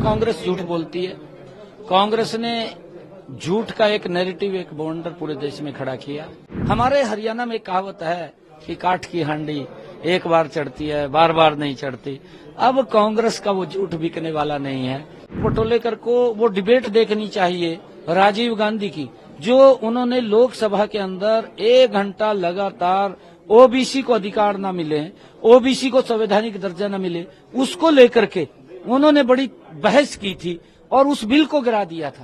कांग्रेस झूठ बोलती है। कांग्रेस ने झूठ का एक नैरेटिव, एक बवंडर पूरे देश में खड़ा किया। हमारे हरियाणा में कहावत है कि काठ की हांडी एक बार चढ़ती है, बार बार नहीं चढ़ती। अब कांग्रेस का वो झूठ बिकने वाला नहीं है। पटोलेकर को वो डिबेट देखनी चाहिए राजीव गांधी की, जो उन्होंने लोकसभा के अंदर 1 घंटा लगातार ओबीसी को अधिकार न मिले, ओबीसी को संवैधानिक दर्जा न मिले, उसको लेकर के उन्होंने बड़ी बहस की थी और उस बिल को गिरा दिया था।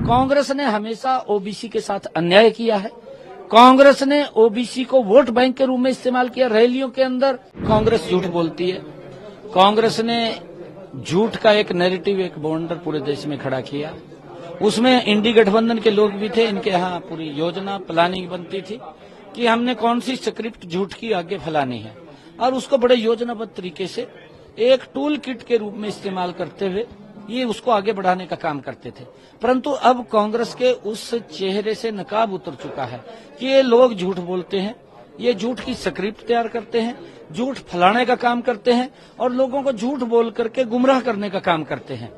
कांग्रेस ने हमेशा ओबीसी के साथ अन्याय किया है। कांग्रेस ने ओबीसी को वोट बैंक के रूप में इस्तेमाल किया। रैलियों के अंदर कांग्रेस झूठ बोलती है। कांग्रेस ने झूठ का एक नैरेटिव, एक बवंडर पूरे देश में खड़ा किया। उसमें इंडी गठबंधन के लोग भी थे। इनके यहाँ पूरी योजना प्लानिंग बनती थी कि हमने कौन सी स्क्रिप्ट झूठ की आगे फैलानी है, और उसको बड़े योजनाबद्ध तरीके से एक टूल किट के रूप में इस्तेमाल करते हुए ये उसको आगे बढ़ाने का काम करते थे। परंतु अब कांग्रेस के उस चेहरे से नकाब उतर चुका है कि ये लोग झूठ बोलते हैं, ये झूठ की स्क्रिप्ट तैयार करते हैं, झूठ फैलाने का काम करते हैं और लोगों को झूठ बोल करके गुमराह करने का काम करते हैं।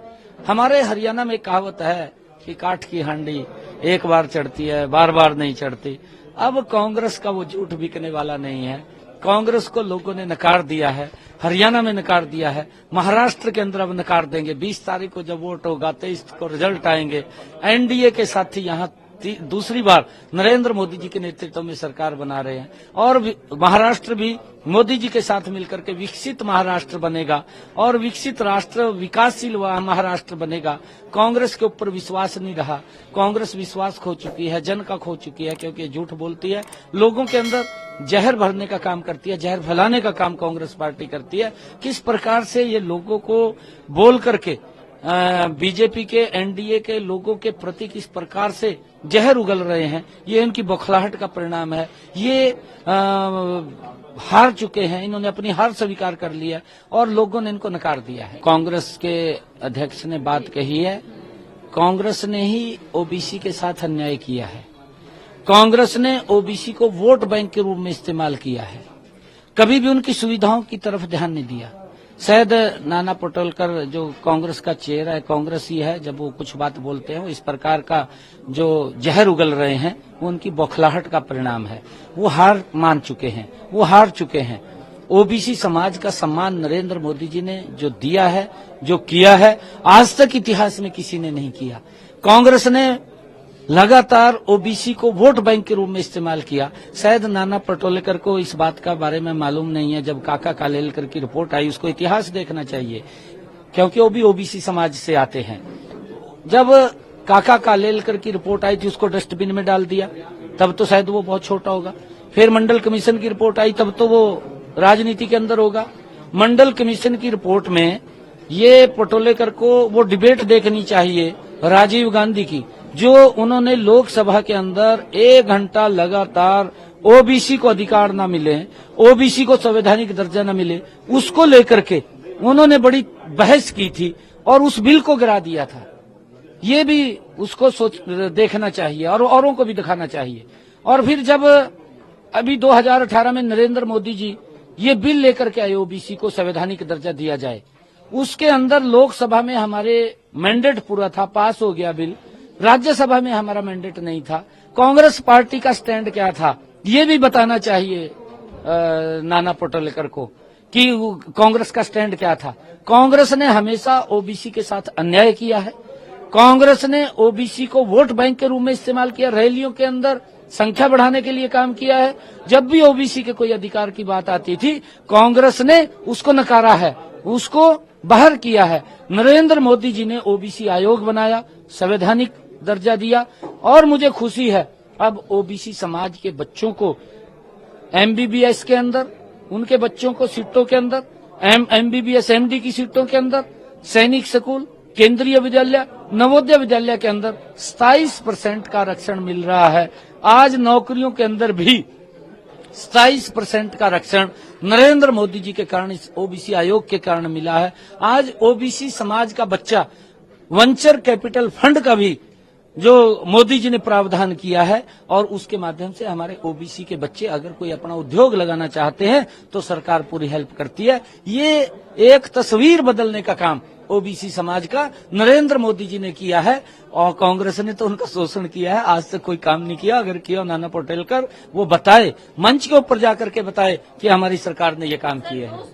हमारे हरियाणा में कहावत है कि काठ की हांडी एक बार चढ़ती है, बार बार नहीं चढ़ती। अब कांग्रेस का वो झूठ बिकने वाला नहीं है। कांग्रेस को लोगों ने नकार दिया है, हरियाणा में नकार दिया है, महाराष्ट्र के अंदर अब नकार देंगे। 20 तारीख को जब वोट होगा, 23 को रिजल्ट आएंगे। एनडीए के साथी यहाँ दूसरी बार नरेंद्र मोदी जी के नेतृत्व में सरकार बना रहे हैं और महाराष्ट्र भी मोदी जी के साथ मिलकर के विकसित महाराष्ट्र बनेगा और विकसित राष्ट्र, विकासशील महाराष्ट्र बनेगा। कांग्रेस के ऊपर विश्वास नहीं रहा। कांग्रेस विश्वास खो चुकी है, जन का खो चुकी है, क्योंकि झूठ बोलती है, लोगों के अंदर जहर भरने का काम करती है, जहर फैलाने का काम कांग्रेस पार्टी करती है। किस प्रकार से ये लोगों को बोल करके बीजेपी के, एनडीए के लोगों के प्रति किस प्रकार से जहर उगल रहे हैं, ये इनकी बौखलाहट का परिणाम है। ये हार चुके हैं, इन्होंने अपनी हार स्वीकार कर लिया और लोगों ने इनको नकार दिया है। कांग्रेस के अध्यक्ष ने बात कही है, कांग्रेस ने ही ओबीसी के साथ अन्याय किया है। कांग्रेस ने ओबीसी को वोट बैंक के रूप में इस्तेमाल किया है, कभी भी उनकी सुविधाओं की तरफ ध्यान नहीं दिया। शायद नाना पटोलेकर जो कांग्रेस का चेहरा है, कांग्रेस ही है, जब वो कुछ बात बोलते हैं, इस प्रकार का जो जहर उगल रहे हैं वो उनकी बौखलाहट का परिणाम है। वो हार मान चुके हैं, वो हार चुके हैं। ओबीसी समाज का सम्मान नरेंद्र मोदी जी ने जो दिया है, जो किया है, आज तक इतिहास में किसी ने नहीं किया। कांग्रेस ने लगातार ओबीसी को वोट बैंक के रूप में इस्तेमाल किया। शायद नाना पटोलेकर को इस बात का बारे में मालूम नहीं है। जब काका कालेलकर की रिपोर्ट आई, उसको इतिहास देखना चाहिए, क्योंकि वो भी ओबीसी समाज से आते हैं। जब काका कालेलकर की रिपोर्ट आई थी, उसको डस्टबिन में डाल दिया, तब तो शायद वो बहुत छोटा होगा। फिर मंडल कमीशन की रिपोर्ट आई, तब तो वो राजनीति के अंदर होगा। मंडल कमीशन की रिपोर्ट में ये पटोलेकर को वो डिबेट देखनी चाहिए राजीव गांधी की, जो उन्होंने लोकसभा के अंदर 1 घंटा लगातार ओबीसी को अधिकार न मिले, ओबीसी को संवैधानिक दर्जा न मिले, उसको लेकर के उन्होंने बड़ी बहस की थी और उस बिल को गिरा दिया था। ये भी उसको देखना चाहिए और औरों को भी दिखाना चाहिए। और फिर जब अभी 2018 में नरेंद्र मोदी जी ये बिल लेकर के आए, ओबीसी को संवैधानिक दर्जा दिया जाए, उसके अंदर लोकसभा में हमारे मैंडेट पूरा था, पास हो गया बिल। राज्यसभा में हमारा मैंडेट नहीं था। कांग्रेस पार्टी का स्टैंड क्या था, ये भी बताना चाहिए नाना पटोलेकर को कि कांग्रेस का स्टैंड क्या था। कांग्रेस ने हमेशा ओबीसी के साथ अन्याय किया है। कांग्रेस ने ओबीसी को वोट बैंक के रूप में इस्तेमाल किया, रैलियों के अंदर संख्या बढ़ाने के लिए काम किया है। जब भी ओबीसी के कोई अधिकार की बात आती थी, कांग्रेस ने उसको नकारा है, उसको बाहर किया है। नरेंद्र मोदी जी ने ओबीसी आयोग बनाया, संवैधानिक दर्जा दिया और मुझे खुशी है अब ओबीसी समाज के बच्चों को एमबीबीएस के अंदर, उनके बच्चों को सीटों के अंदर, एमबीबीएस एमडी की सीटों के अंदर, सैनिक स्कूल, केंद्रीय विद्यालय, नवोदय विद्यालय के अंदर 27% का आरक्षण मिल रहा है। आज नौकरियों के अंदर भी 27% का आरक्षण नरेंद्र मोदी जी के कारण, इस ओबीसी आयोग के कारण मिला है। आज ओबीसी समाज का बच्चा वेंचर कैपिटल फंड का भी जो मोदी जी ने प्रावधान किया है और उसके माध्यम से हमारे ओबीसी के बच्चे अगर कोई अपना उद्योग लगाना चाहते हैं तो सरकार पूरी हेल्प करती है। ये एक तस्वीर बदलने का काम ओबीसी समाज का नरेंद्र मोदी जी ने किया है और कांग्रेस ने तो उनका शोषण किया है। आज तक कोई काम नहीं किया। अगर किया नाना पटेलकर वो बताए, मंच के ऊपर जाकर के बताए कि हमारी सरकार ने ये काम किए हैं।